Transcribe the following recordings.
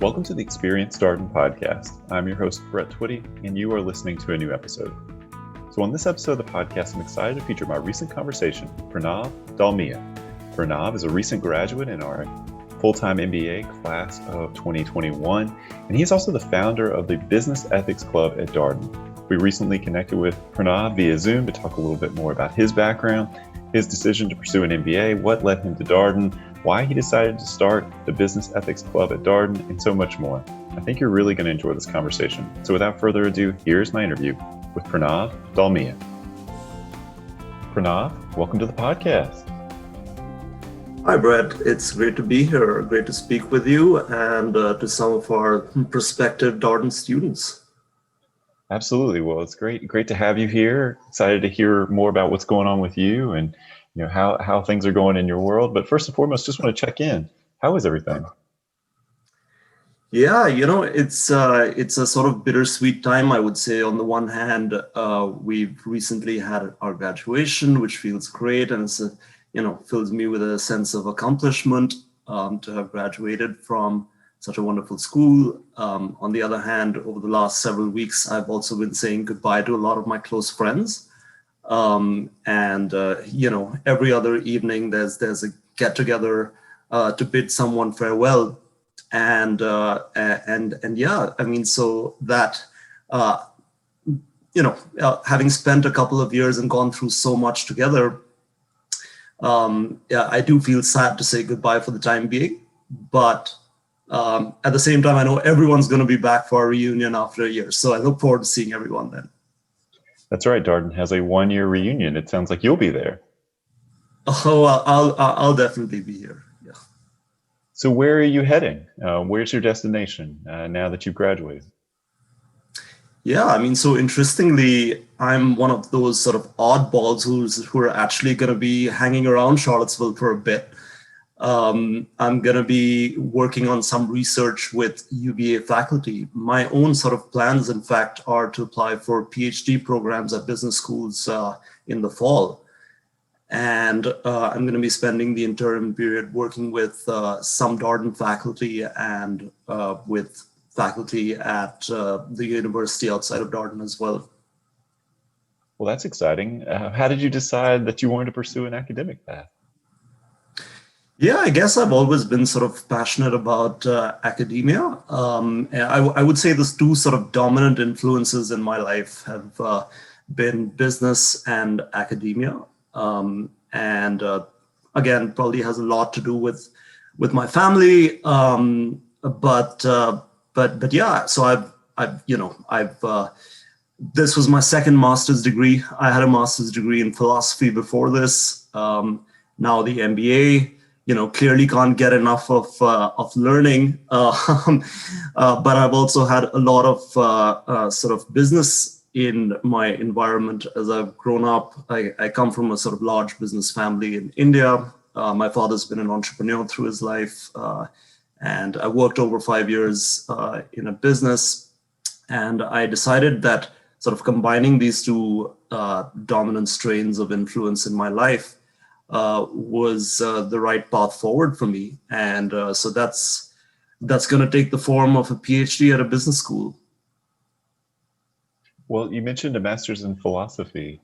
Welcome to the Experience Darden podcast. I'm your host, Brett Twitty, and you are listening to a new episode. So on this episode of the podcast, I'm excited to feature my recent conversation with Pranav Dalmia. Pranav is a recent graduate in our Full-Time MBA class of 2021, and he's also the founder of the Business Ethics Club at Darden. We recently connected with Pranav via Zoom to talk a little bit more about his background, his decision to pursue an MBA, what led him to Darden, why he decided to start the Business Ethics Club at Darden, and so much more. I think you're really going to enjoy this conversation. So without further ado, here's my interview with Pranav Dalmia. Pranav, welcome to the podcast. Hi, Brett. It's great to be here. Great to speak with you and to some of our prospective Darden students. Absolutely. Well, it's great to have you here. Excited to hear more about what's going on with you and how things are going in your world. But first and foremost, just want to check in. How is everything? Yeah, it's a sort of bittersweet time, I would say. On the one hand, we've recently had our graduation, which feels great, and it's fills me with a sense of accomplishment to have graduated from such a wonderful school. On the other hand, over the last several weeks, I've also been saying goodbye to a lot of my close friends. Every other evening there's a get together to bid someone farewell. So that, having spent a couple of years and gone through so much together, I do feel sad to say goodbye for the time being, but at the same time, I know everyone's going to be back for a reunion after a year. So I look forward to seeing everyone then. That's right. Darden has a 1-year reunion. It sounds like you'll be there. Oh, I'll definitely be here. Yeah. So where are you heading? Where's your destination now that you've graduated? Yeah, so interestingly, I'm one of those sort of oddballs who are actually going to be hanging around Charlottesville for a bit. I'm going to be working on some research with UBA faculty. My own sort of plans, in fact, are to apply for PhD programs at business schools in the fall. And I'm going to be spending the interim period working with some Darden faculty and with faculty at the university outside of Darden as well. Well, that's exciting. How did you decide that you wanted to pursue an academic path? Yeah, I guess I've always been sort of passionate about academia. I would say there's two sort of dominant influences in my life have been business and academia. Again, probably has a lot to do with my family. But yeah, so this was my second master's degree. I had a master's degree in philosophy before this. Now the MBA. Clearly can't get enough of learning, but I've also had a lot of sort of business in my environment as I've grown up. I come from a sort of large business family in India. My father's been an entrepreneur through his life, and I worked over 5 years in a business. And I decided that sort of combining these two dominant strains of influence in my life was the right path forward for me. And so that's going to take the form of a PhD at a business school. Well, you mentioned a master's in philosophy.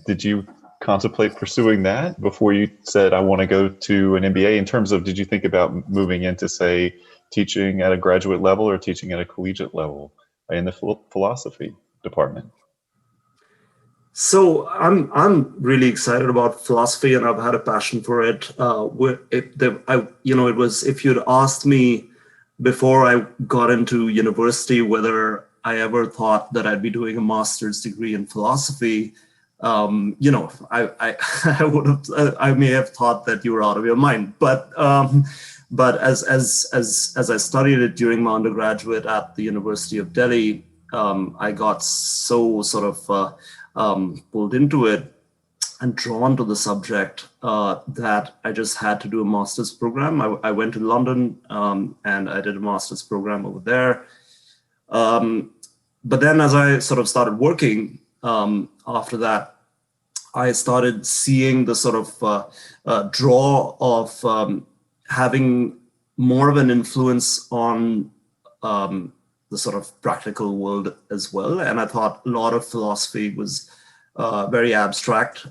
Did you contemplate pursuing that before you said, I want to go to an MBA? In terms of, did you think about moving into, say, teaching at a graduate level or teaching at a collegiate level in the philosophy department? So I'm really excited about philosophy, and I've had a passion for it. It was, if you'd asked me before I got into university whether I ever thought that I'd be doing a master's degree in philosophy, I may have thought that you were out of your mind. But as I studied it during my undergraduate at the University of Delhi, I got so sort of pulled into it and drawn to the subject that I just had to do a master's program. I went to London and I did a master's program over there. But then as I sort of started working after that, I started seeing the sort of draw of having more of an influence on the sort of practical world as well. And I thought a lot of philosophy was very abstract.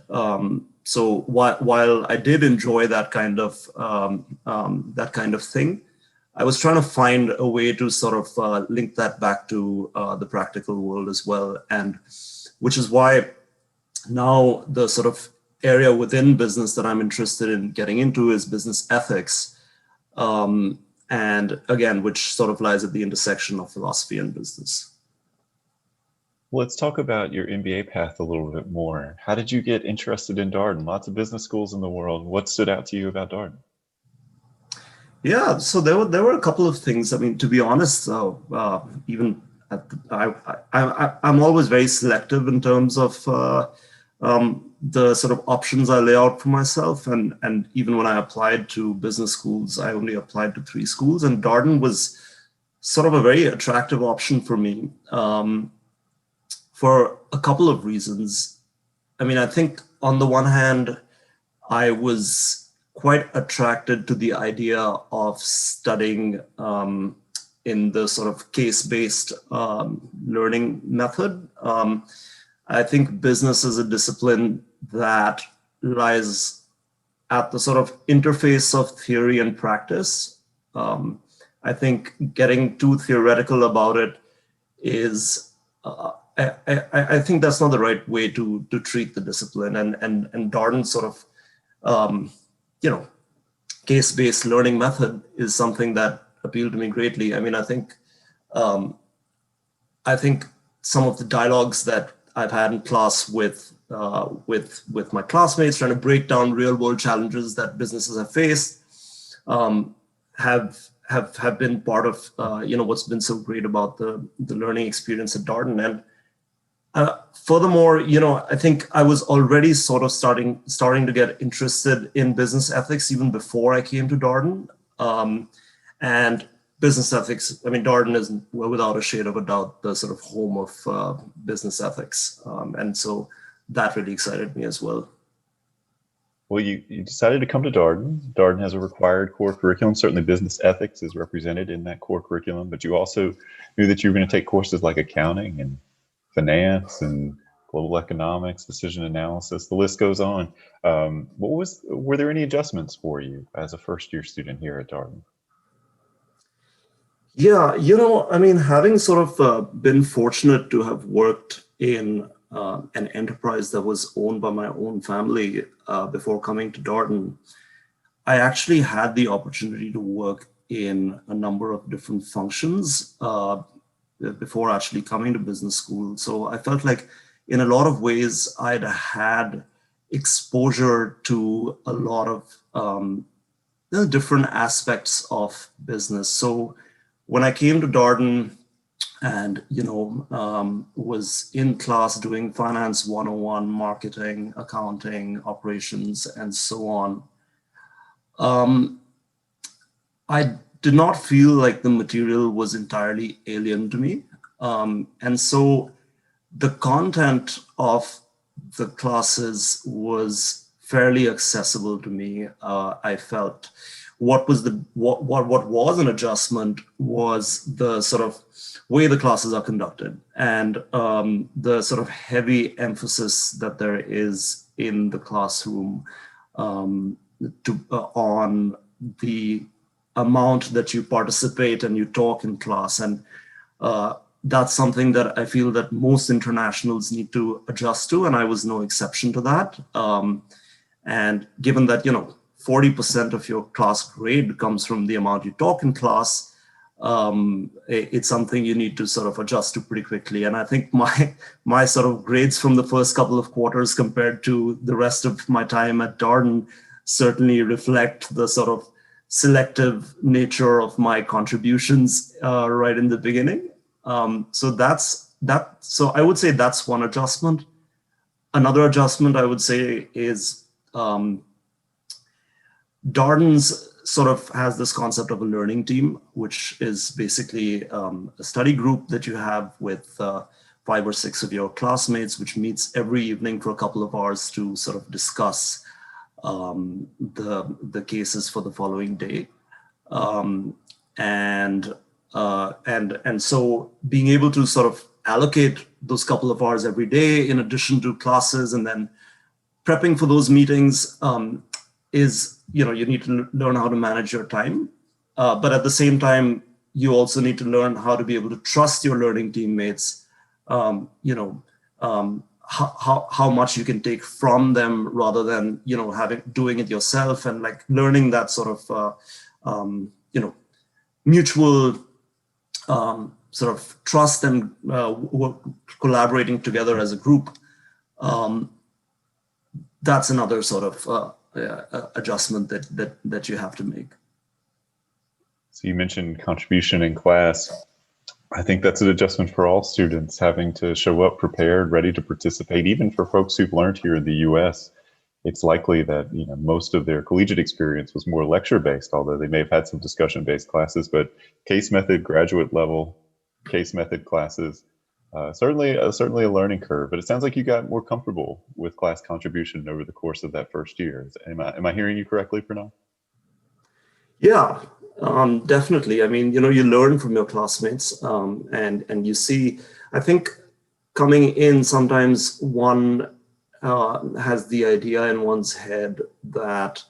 So while I did enjoy that kind of thing, I was trying to find a way to sort of link that back to the practical world as well, and which is why now the sort of area within business that I'm interested in getting into is business ethics, and again, which sort of lies at the intersection of philosophy and business. Let's talk about your MBA path a little bit more. How did you get interested in Darden? Lots of business schools in the world. What stood out to you about Darden? Yeah, so there were a couple of things. I mean, to be honest, even I'm always very selective in terms of the sort of options I lay out for myself. And even when I applied to business schools, I only applied to 3 schools, and Darden was sort of a very attractive option for me for a couple of reasons. I mean, I think on the one hand, I was quite attracted to the idea of studying in the sort of case-based learning method. I think business is a discipline that lies at the sort of interface of theory and practice. I think getting too theoretical about it is, I think that's not the right way to treat the discipline. And Darden's sort of, case-based learning method is something that appealed to me greatly. I mean, I think some of the dialogues that I've had in class with my classmates, trying to break down real-world challenges that businesses have faced, have been part of what's been so great about the learning experience at Darden. And furthermore, I think I was already sort of starting to get interested in business ethics even before I came to Darden. And business ethics, I mean, Darden is, without a shade of a doubt, the sort of home of business ethics. And so that really excited me as well. Well, you decided to come to Darden. Darden has a required core curriculum. Certainly business ethics is represented in that core curriculum, but you also knew that you were going to take courses like accounting and finance and global economics, decision analysis, the list goes on. Were there any adjustments for you as a first-year student here at Darden? Yeah, I mean, having sort of been fortunate to have worked in an enterprise that was owned by my own family before coming to Darden, I actually had the opportunity to work in a number of different functions before actually coming to business school. So I felt like in a lot of ways I'd had exposure to a lot of different aspects of business. So when I came to Darden and was in class doing finance 101, marketing, accounting, operations, and so on, I did not feel like the material was entirely alien to me. And so the content of the classes was fairly accessible to me. I felt what was an adjustment was the sort of way the classes are conducted and the sort of heavy emphasis that there is in the classroom on the amount that you participate and you talk in class. And that's something that I feel that most internationals need to adjust to, and I was no exception to that. And given that 40% of your class grade comes from the amount you talk in class, it's something you need to sort of adjust to pretty quickly. And I think my sort of grades from the first couple of quarters compared to the rest of my time at Darden certainly reflect the sort of selective nature of my contributions right in the beginning. So that's that. So I would say that's one adjustment. Another adjustment I would say is Darden's sort of has this concept of a learning team, which is basically a study group that you have with 5 or 6 of your classmates, which meets every evening for a couple of hours to sort of discuss the cases for the following day. And so being able to sort of allocate those couple of hours every day in addition to classes and then prepping for those meetings is, you need to learn how to manage your time. But at the same time, you also need to learn how to be able to trust your learning teammates, how much you can take from them rather than, doing it yourself, and like learning that sort of, mutual sort of trust and collaborating together as a group. That's another sort of adjustment that you have to make. So you mentioned contribution in class. I think that's an adjustment for all students, having to show up prepared, ready to participate. Even for folks who've learned here in the US, it's likely that most of their collegiate experience was more lecture-based, although they may have had some discussion-based classes. But case method, graduate level case method classes, certainly a learning curve. But it sounds like you got more comfortable with class contribution over the course of that first year. Am I hearing you correctly, Pranav? Yeah, definitely. I mean, you learn from your classmates, and you see, I think coming in, sometimes one has the idea in one's head that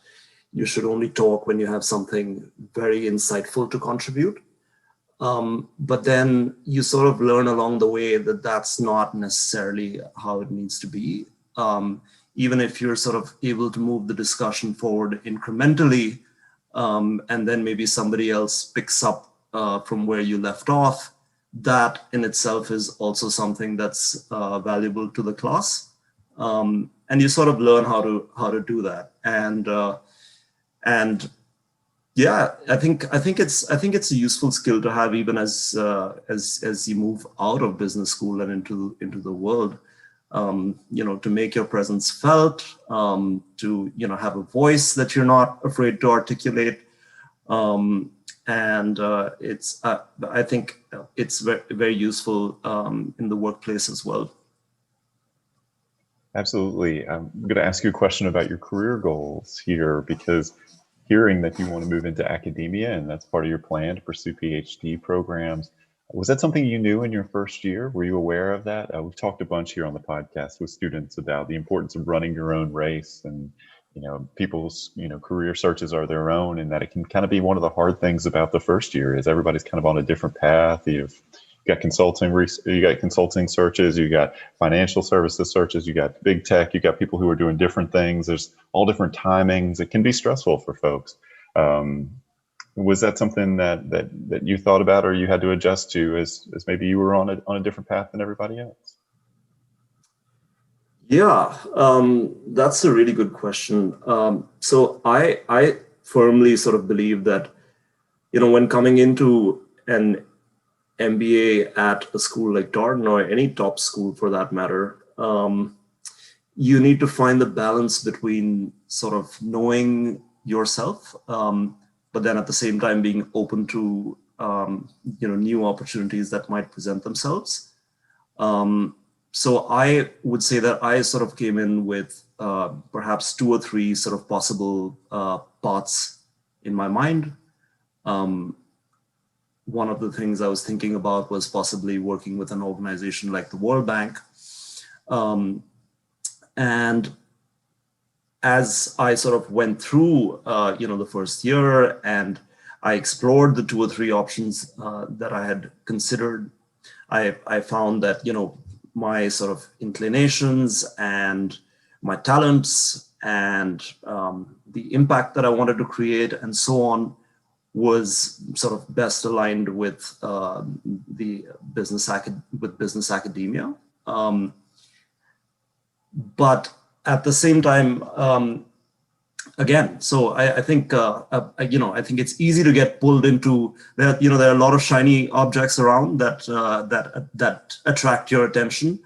you should only talk when you have something very insightful to contribute. But then you sort of learn along the way that that's not necessarily how it needs to be. Even if you're sort of able to move the discussion forward incrementally, and then maybe somebody else picks up from where you left off, that in itself is also something that's valuable to the class. And you sort of learn how to do that. And yeah, I think it's a useful skill to have even as you move out of business school and into the world. To make your presence felt, to have a voice that you're not afraid to articulate, and I think it's very, very useful in the workplace as well. Absolutely. I'm going to ask you a question about your career goals here, because hearing that you want to move into academia and that's part of your plan to pursue PhD programs, was that something you knew in your first year? Were you aware of that? We've talked a bunch here on the podcast with students about the importance of running your own race, and people's career searches are their own, and that it can kind of be one of the hard things about the first year is everybody's kind of on a different path. You've got consulting searches, you got financial services searches, you got big tech, you got people who are doing different things. There's all different timings. It can be stressful for folks. Was that something that you thought about or you had to adjust to as maybe you were on a different path than everybody else? Yeah, that's a really good question. So I firmly sort of believe that, when coming into an MBA at a school like Darden or any top school for that matter, you need to find the balance between sort of knowing yourself, but then at the same time being open to new opportunities that might present themselves. So I would say that I sort of came in with perhaps 2 or 3 sort of possible paths in my mind. One of the things I was thinking about was possibly working with an organization like the World Bank. And as I sort of went through, the first year and I explored the 2 or 3 options that I had considered, I found that, my sort of inclinations and my talents and the impact that I wanted to create and so on was sort of best aligned with the business academia. But at the same time, again, so I think I think it's easy to get pulled into that. There are a lot of shiny objects around that attract your attention.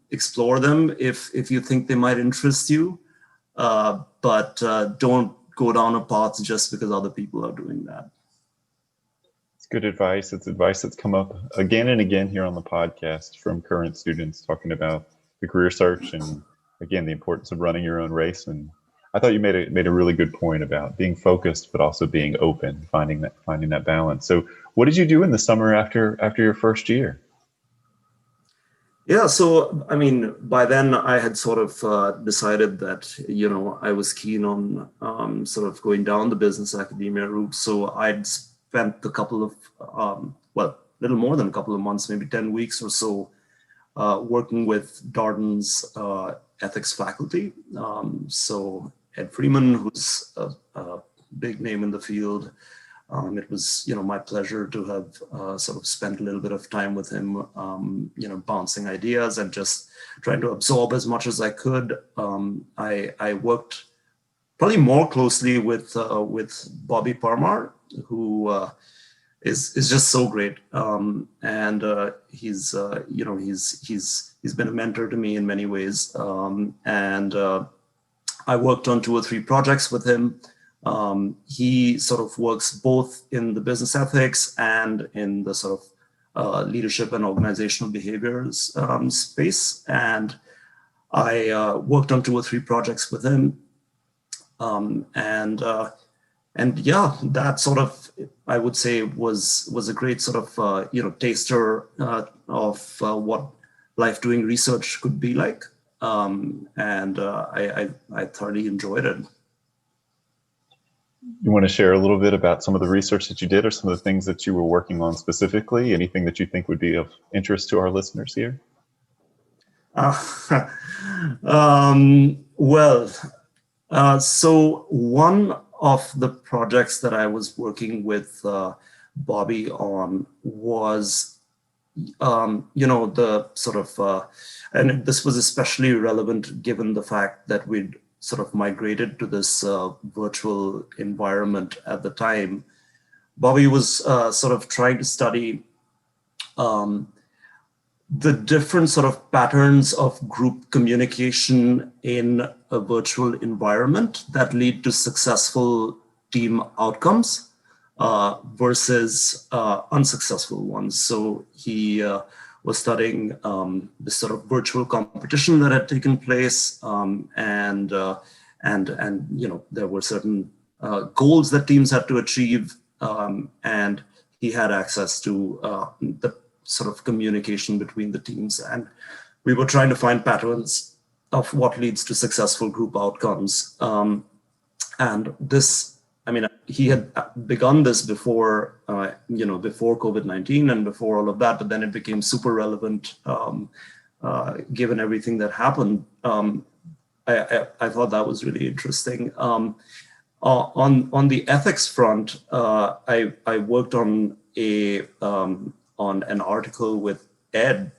Explore them if you think they might interest you, but don't go down a path just because other people are doing that. It's good advice. It's advice that's come up again and again here on the podcast from current students talking about the career search and, again, the importance of running your own race. And I thought you made a really good point about being focused, but also being open, finding that balance. So, what did you do in the summer after your first year? Yeah, so I mean, by then I had sort of decided that, I was keen on sort of going down the business academia route. So I'd spent a couple of, little more than a couple of months, maybe 10 weeks or so, working with Darden's ethics faculty. So Ed Freeman, who's a big name in the field. It was, my pleasure to have sort of spent a little bit of time with him, bouncing ideas and just trying to absorb as much as I could. I worked probably more closely with Bobby Parmar, who is just so great, and he's been a mentor to me in many ways, and I worked on 2 or 3 projects with him. He sort of works both in the business ethics and in the sort of leadership and organizational behaviors space. And I worked on 2 or 3 projects with him. And yeah, that sort of, I would say, was a great sort of, taster of what life doing research could be like. And I thoroughly enjoyed it. You want to share a little bit about some of the research that you did or some of the things that you were working on specifically? Anything that you think would be of interest to our listeners here? So one of the projects that I was working with Bobby on was, the sort of, and this was especially relevant given the fact that we'd sort of migrated to this virtual environment at the time. Bobby was sort of trying to study the different sort of patterns of group communication in a virtual environment that lead to successful team outcomes versus unsuccessful ones. So he was studying this sort of virtual competition that had taken place, and there were certain goals that teams had to achieve, and he had access to the sort of communication between the teams, and we were trying to find patterns of what leads to successful group outcomes. And this, I mean, he had begun this before, before COVID-19 and before all of that, but then it became super relevant given everything that happened. I thought that was really interesting. On the ethics front, I worked on an article with Ed,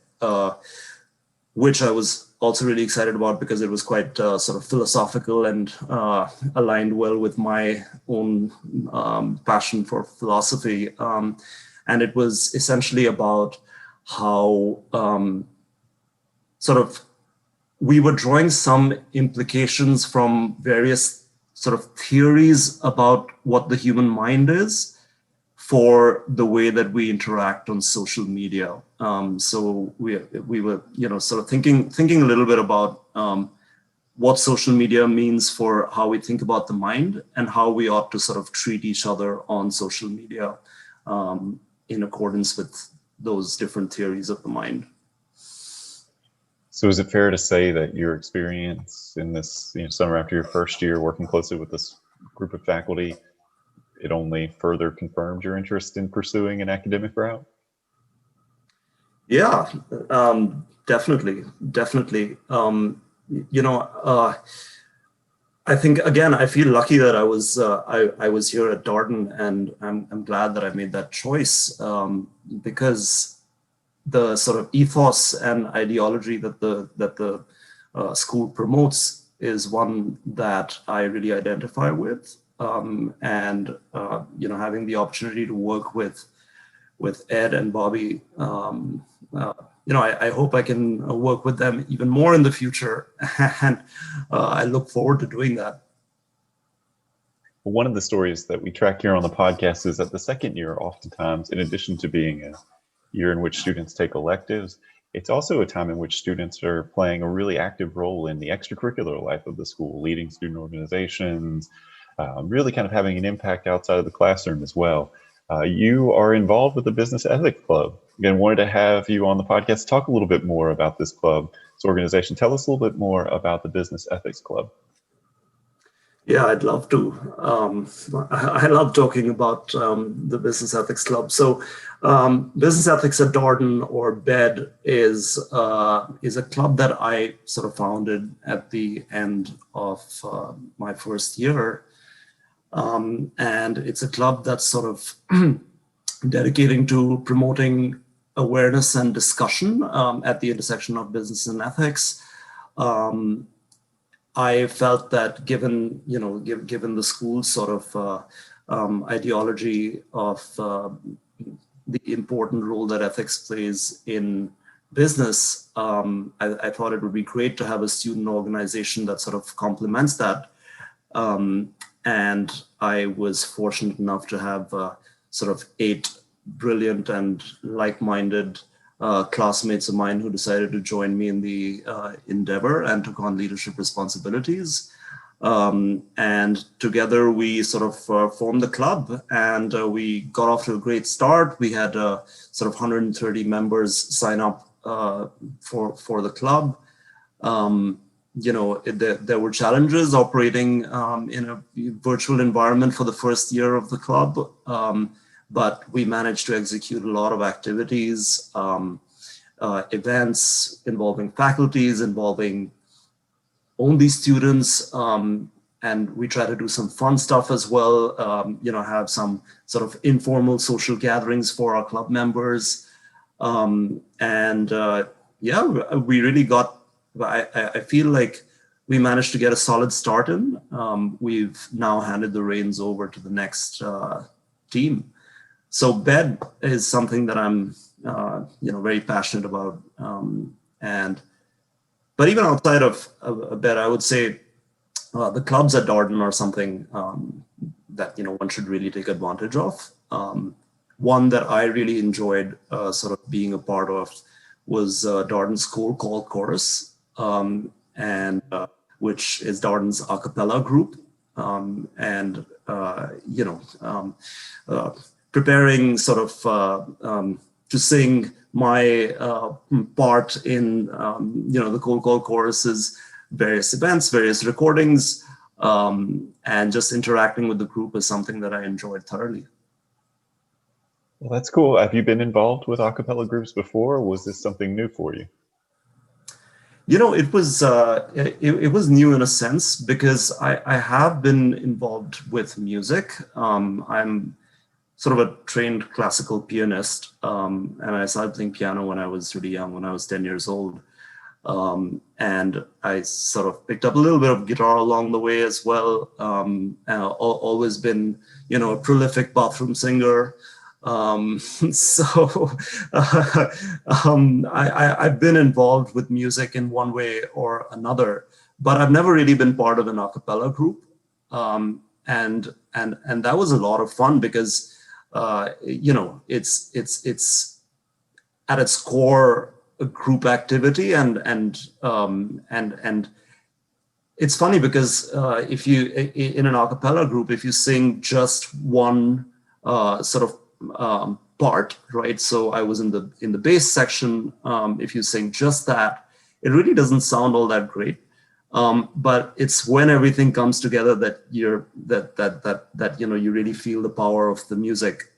which I was also really excited about because it was quite sort of philosophical and aligned well with my own passion for philosophy. And it was essentially about how sort of we were drawing some implications from various sort of theories about what the human mind is for the way that we interact on social media. So we were, sort of thinking a little bit about what social media means for how we think about the mind and how we ought to sort of treat each other on social media in accordance with those different theories of the mind. So is it fair to say that your experience in this summer after your first year working closely with this group of faculty, it only further confirmed your interest in pursuing an academic route? Yeah, definitely. I think, again, I feel lucky that I was here at Darden, and I'm glad that I made that choice because the sort of ethos and ideology that the school promotes is one that I really identify with. And having the opportunity to work with Ed and Bobby, I hope I can work with them even more in the future, and I look forward to doing that. Well, one of the stories that we track here on the podcast is that the second year, oftentimes, in addition to being a year in which students take electives, it's also a time in which students are playing a really active role in the extracurricular life of the school, leading student organizations, really kind of having an impact outside of the classroom as well. You are involved with the Business Ethics Club. Again, wanted to have you on the podcast to talk a little bit more about this club, this organization. Tell us a little bit more about the Business Ethics Club. Yeah, I'd love to. I love talking about the Business Ethics Club. So, Business Ethics at Darden, or BED, is a club that I sort of founded at the end of my first year, and it's a club that's sort of dedicating to promoting awareness and discussion at the intersection of business and ethics. I felt that given the school's sort of ideology of the important role that ethics plays in business, I thought it would be great to have a student organization that sort of complements that. And I was fortunate enough to have sort of 8 brilliant and like-minded classmates of mine who decided to join me in the endeavor and took on leadership responsibilities. And together we sort of formed the club, and we got off to a great start. We had sort of 130 members sign up for the club. There were challenges operating in a virtual environment for the first year of the club. But we managed to execute a lot of activities, events involving faculties, involving only students, and we try to do some fun stuff as well, have some sort of informal social gatherings for our club members. We really got, I feel like we managed to get a solid start in. We've now handed the reins over to the next team. So BED is something that I'm, very passionate about. But even outside of BED, I would say the clubs at Darden are something that one should really take advantage of. One that I really enjoyed sort of being a part of was Darden's Core Call Chorus, which is Darden's a cappella group, preparing sort of to sing my part in the Cold Call choruses, various events, various recordings, and just interacting with the group is something that I enjoyed thoroughly. Well, that's cool. Have you been involved with a cappella groups before, or was this something new for you? It was new in a sense, because I have been involved with music. I'm sort of a trained classical pianist, and I started playing piano when I was really young, when I was 10 years old. And I sort of picked up a little bit of guitar along the way as well. And always been, a prolific bathroom singer. I've been involved with music in one way or another, but I've never really been part of an a cappella group. And that was a lot of fun because, it's at its core a group activity, and it's funny because if you in an a cappella group, if you sing just one sort of part, right? So I was in the bass section. If you sing just that, it really doesn't sound all that great. But it's when everything comes together that you really feel the power of the music,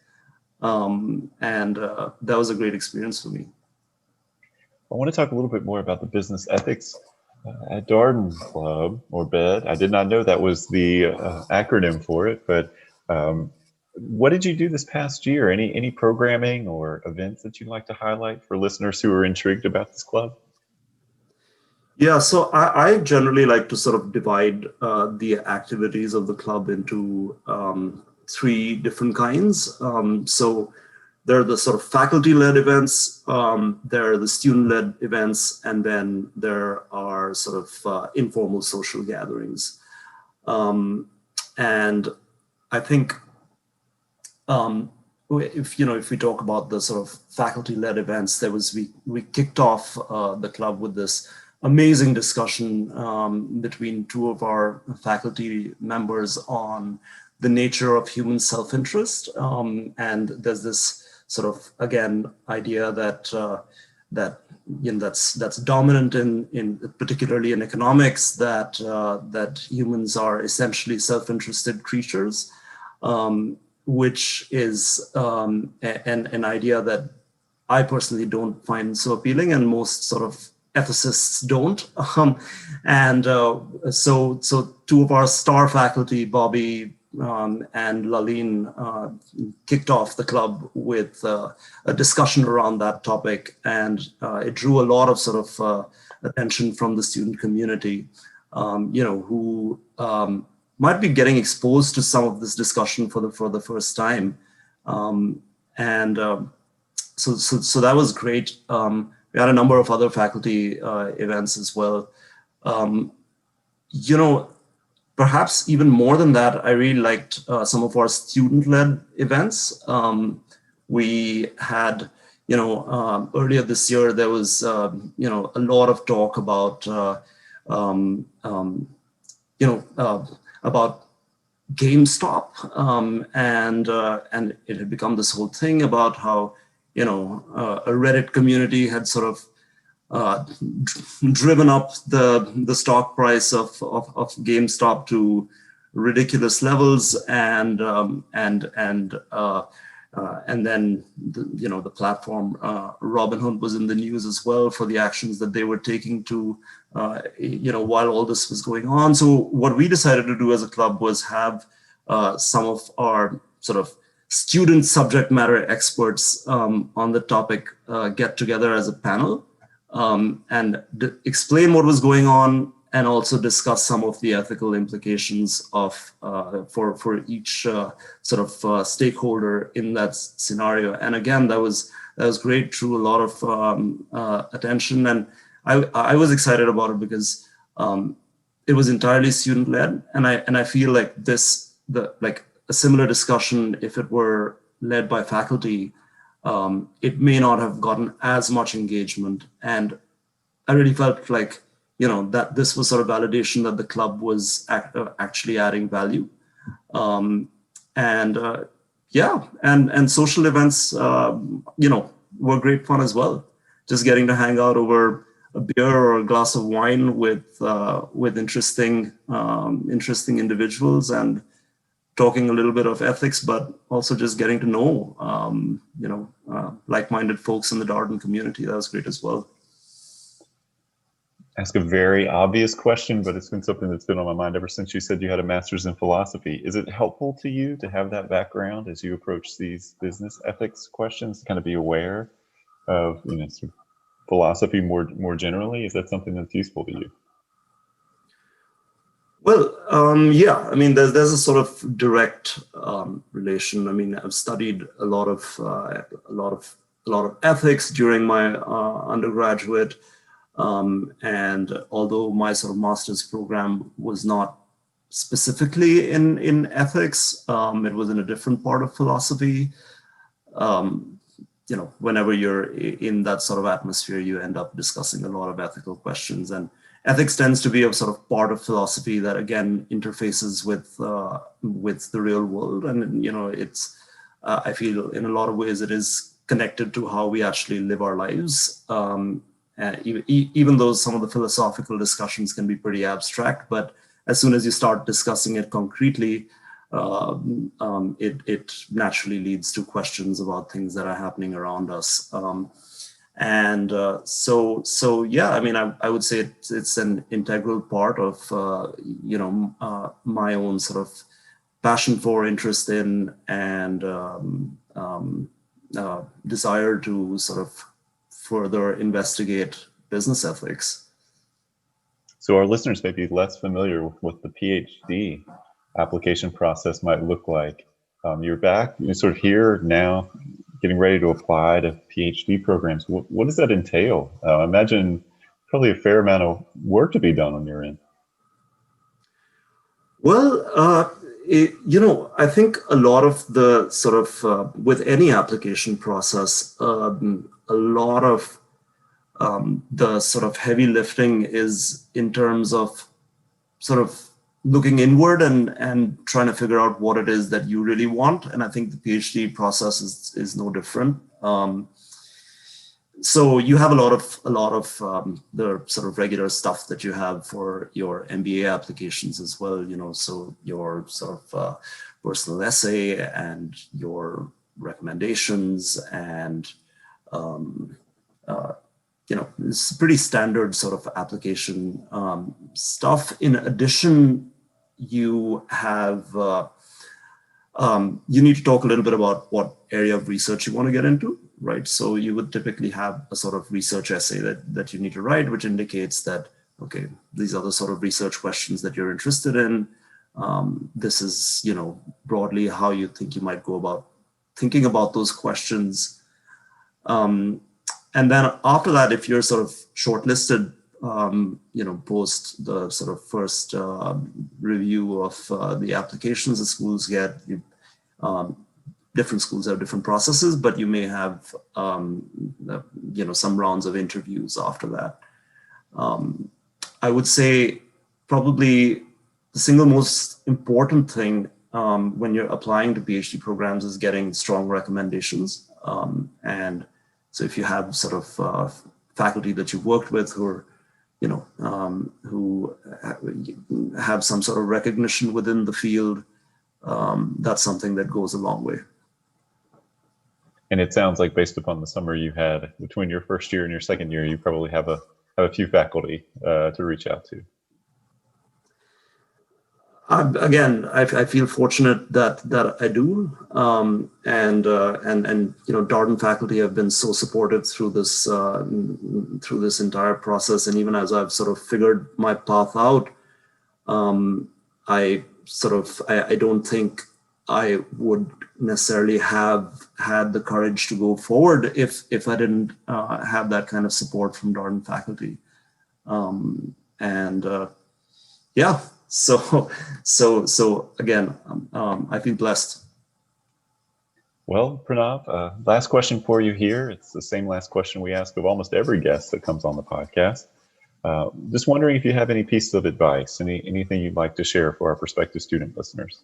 and that was a great experience for me. I want to talk a little bit more about the Business Ethics at Darden Club, or BED. I did not know that was the acronym for it, but what did you do this past year? Any programming or events that you'd like to highlight for listeners who are intrigued about this club? Yeah, so I generally like to sort of divide the activities of the club into 3 different kinds. So there are the sort of faculty-led events, there are the student-led events, and then there are sort of informal social gatherings. And I think if we talk about the sort of faculty-led events, we kicked off the club with this amazing discussion between two of our faculty members on the nature of human self-interest, and there's this sort of, again, idea that that's dominant in particularly in economics, that humans are essentially self-interested creatures, which is an idea that I personally don't find so appealing, and most sort of ethicists don't. So two of our star faculty, Bobby and Laleen, kicked off the club with a discussion around that topic, and it drew a lot of sort of attention from the student community, who might be getting exposed to some of this discussion for the first time, so that was great. We had a number of other faculty events as well. Perhaps even more than that, I really liked some of our student-led events. We had, earlier this year, there was, a lot of talk about, about GameStop, and it had become this whole thing about how, a Reddit community had sort of driven up the stock price of GameStop to ridiculous levels, and then the platform Robinhood was in the news as well for the actions that they were taking to while all this was going on. So what we decided to do as a club was have some of our sort of student subject matter experts on the topic get together as a panel, and explain what was going on, and also discuss some of the ethical implications of for each sort of stakeholder in that scenario. And again, that was great, drew a lot of attention, and I was excited about it because it was entirely student led, and I feel like a similar discussion, if it were led by faculty, it may not have gotten as much engagement. And I really felt like, that this was sort of validation that the club was actually adding value. And social events, were great fun as well. Just getting to hang out over a beer or a glass of wine with interesting individuals, and talking a little bit of ethics, but also just getting to know, like-minded folks in the Darden community. That was great as well. Ask a very obvious question, but it's been something that's been on my mind ever since you said you had a master's in philosophy. Is it helpful to you to have that background as you approach these business ethics questions, to kind of be aware of, sort of philosophy more generally? Is that something that's useful to you? Well, yeah. I mean, there's a sort of direct relation. I mean, I've studied a lot of ethics during my undergraduate, and although my sort of master's program was not specifically in ethics, it was in a different part of philosophy. Whenever you're in that sort of atmosphere, you end up discussing a lot of ethical questions, and ethics tends to be a sort of part of philosophy that, again, interfaces with the real world. And, it's, I feel in a lot of ways it is connected to how we actually live our lives. Even though some of the philosophical discussions can be pretty abstract, but as soon as you start discussing it concretely, it naturally leads to questions about things that are happening around us. So yeah, I mean, I would say it's an integral part of my own sort of passion for, interest in, and desire to sort of further investigate business ethics. So our listeners may be less familiar with what the PhD application process might look like. You're back, you're sort of here now, getting ready to apply to PhD programs. What does that entail? I imagine probably a fair amount of work to be done on your end. Well, I think a lot of the sort of, with any application process, a lot of the sort of heavy lifting is in terms of sort of looking inward and trying to figure out what it is that you really want. And I think the PhD process is no different. So you have a lot of the sort of regular stuff that you have for your MBA applications as well. So your sort of personal essay and your recommendations and it's pretty standard sort of application stuff. In addition, you have you need to talk a little bit about what area of research you want to get into, right? So you would typically have a sort of research essay that you need to write, which indicates that, okay, these are the sort of research questions that you're interested in. This is, broadly how you think you might go about thinking about those questions. And then after that, if you're sort of shortlisted, post the sort of first review of the applications the schools get, different schools have different processes, but you may have, some rounds of interviews after that. I would say probably the single most important thing when you're applying to PhD programs is getting strong recommendations. And so if you have sort of faculty that you've worked with who are, who have some sort of recognition within the field, that's something that goes a long way. And it sounds like based upon the summer you had between your first year and your second year, you probably have a few faculty to reach out to. Again, I feel fortunate that I do, and Darden faculty have been so supportive through this entire process, and even as I've sort of figured my path out, I don't think I would necessarily have had the courage to go forward if I didn't have that kind of support from Darden faculty, yeah. So again, I feel blessed. Well, Pranav, last question for you here. It's the same last question we ask of almost every guest that comes on the podcast. Just wondering if you have any pieces of advice, anything you'd like to share for our prospective student listeners.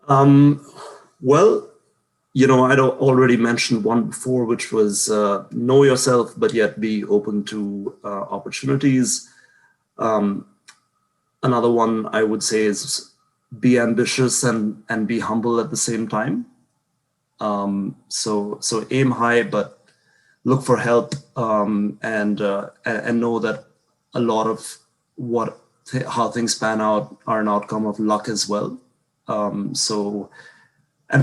Well, I'd already mentioned one before, which was know yourself, but yet be open to opportunities. Another one I would say is be ambitious and be humble at the same time. So aim high, but look for help, and know that a lot of how things pan out are an outcome of luck as well. And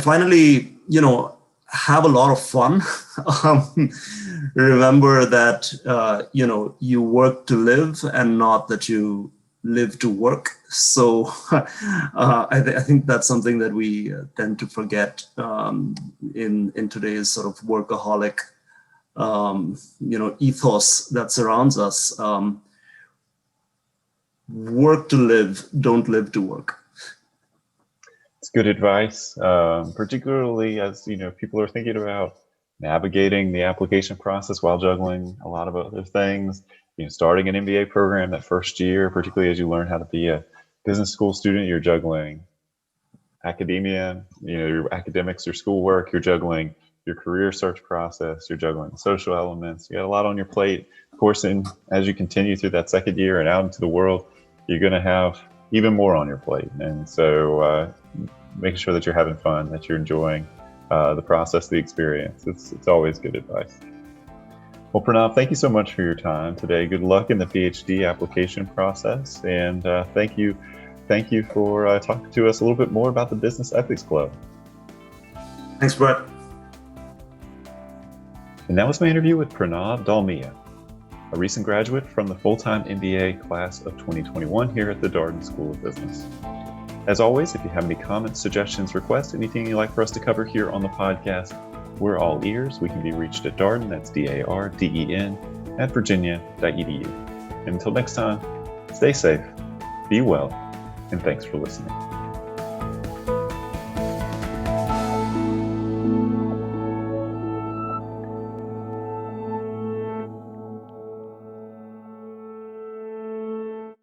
finally, have a lot of fun. Remember that, you work to live and not that you live to work. So I think that's something that we tend to forget in today's sort of workaholic, ethos that surrounds us. Work to live, don't live to work. It's good advice, particularly as people are thinking about navigating the application process while juggling a lot of other things. Starting an MBA program that first year, particularly as you learn how to be a business school student, you're juggling academia, your academics, your schoolwork, you're juggling your career search process, you're juggling social elements. You got a lot on your plate. Of course, as you continue through that second year and out into the world, you're going to have even more on your plate. And so making sure that you're having fun, that you're enjoying the process, the experience. It's always good advice. Well, Pranav, thank you so much for your time today. Good luck in the PhD application process. And thank you for talking to us a little bit more about the Business Ethics Club. Thanks, Brett. And that was my interview with Pranav Dalmia, a recent graduate from the Full-Time MBA class of 2021 here at the Darden School of Business. As always, if you have any comments, suggestions, requests, anything you'd like for us to cover here on the podcast, we're all ears. We can be reached at Darden, that's DARDEN, @virginia.edu. And until next time, stay safe, be well, and thanks for listening.